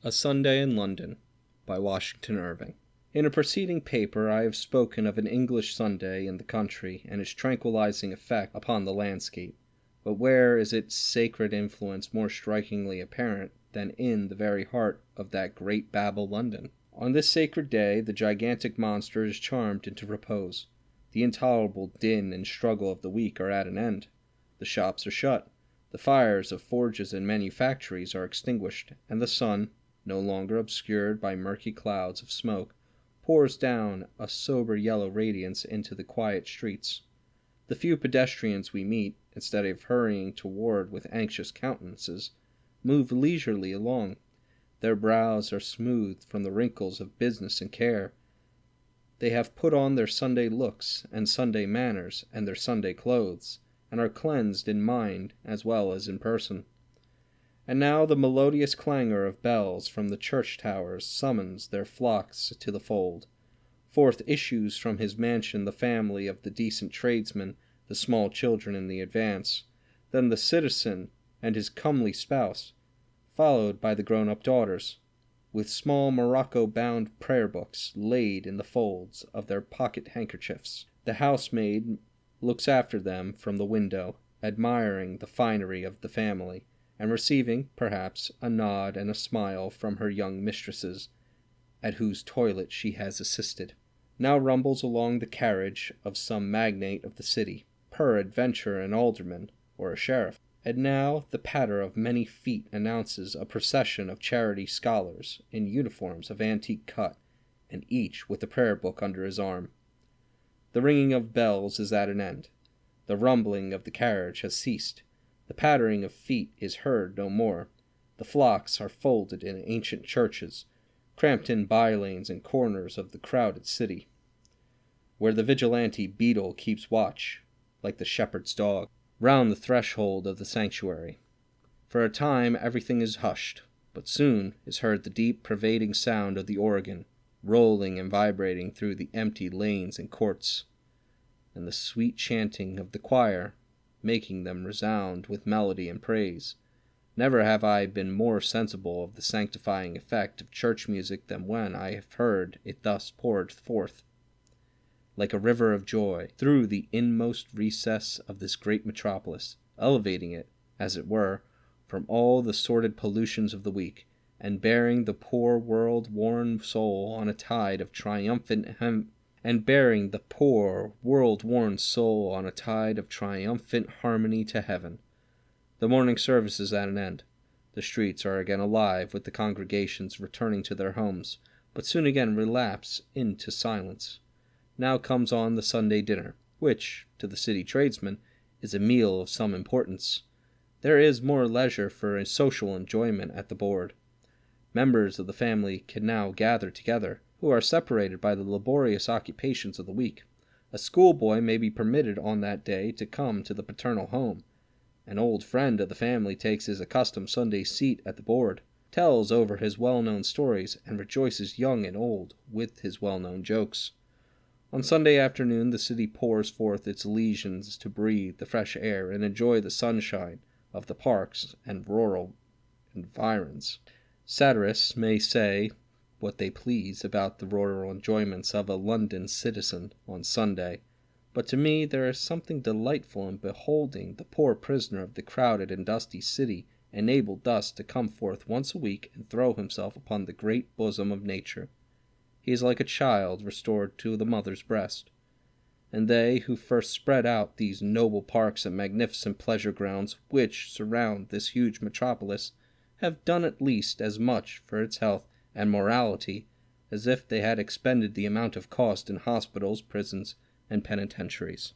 A Sunday in London by Washington Irving. In a preceding paper I have spoken of an English Sunday in the country and its tranquilizing effect upon the landscape, but where is its sacred influence more strikingly apparent than in the very heart of that great Babel London? On this sacred day the gigantic monster is charmed into repose. The intolerable din and struggle of the week are at an end. The shops are shut. The fires of forges and manufactories are extinguished, and the sun, no longer obscured by murky clouds of smoke, pours down a sober yellow radiance into the quiet streets. The few pedestrians we meet, instead of hurrying toward with anxious countenances, move leisurely along. Their brows are smoothed from the wrinkles of business and care. They have put on their Sunday looks and Sunday manners and their Sunday clothes, and are cleansed in mind as well as in person. And now the melodious clangor of bells from the church towers summons their flocks to the fold. Forth issues from his mansion the family of the decent tradesman, the small children in the advance, then the citizen and his comely spouse, followed by the grown-up daughters, with small morocco-bound prayer-books laid in the folds of their pocket-handkerchiefs. The housemaid looks after them from the window, admiring the finery of the family, and receiving, perhaps, a nod and a smile from her young mistresses, at whose toilet she has assisted. Now rumbles along the carriage of some magnate of the city, peradventure an alderman or a sheriff, and now the patter of many feet announces a procession of charity scholars in uniforms of antique cut, and each with a prayer book under his arm. The ringing of bells is at an end. The rumbling of the carriage has ceased. The pattering of feet is heard no more. The flocks are folded in ancient churches, cramped in by-lanes and corners of the crowded city, where the vigilante beadle keeps watch, like the shepherd's dog, round the threshold of the sanctuary. For a time everything is hushed, but soon is heard the deep, pervading sound of the organ, rolling and vibrating through the empty lanes and courts, and the sweet chanting of the choir, making them resound with melody and praise. Never have I been more sensible of the sanctifying effect of church music than when I have heard it thus poured forth, like a river of joy, through the inmost recess of this great metropolis, elevating it, as it were, from all the sordid pollutions of the week, and bearing the poor world-worn soul on a tide of triumphant harmony to heaven. The morning service is at an end. The streets are again alive with the congregations returning to their homes, but soon again relapse into silence. Now comes on the Sunday dinner, which, to the city tradesman, is a meal of some importance. There is more leisure for a social enjoyment at the board. Members of the family can now gather together, who are separated by the laborious occupations of the week. A schoolboy may be permitted on that day to come to the paternal home. An old friend of the family takes his accustomed Sunday seat at the board, tells over his well-known stories, and rejoices young and old with his well-known jokes. On Sunday afternoon the city pours forth its legions to breathe the fresh air and enjoy the sunshine of the parks and rural environs. Satirists may say what they please about the rural enjoyments of a London citizen on Sunday, but to me there is something delightful in beholding the poor prisoner of the crowded and dusty city enabled thus to come forth once a week and throw himself upon the great bosom of nature. He is like a child restored to the mother's breast. And they who first spread out these noble parks and magnificent pleasure grounds which surround this huge metropolis have done at least as much for its health and morality as if they had expended the amount of cost in hospitals, prisons, and penitentiaries.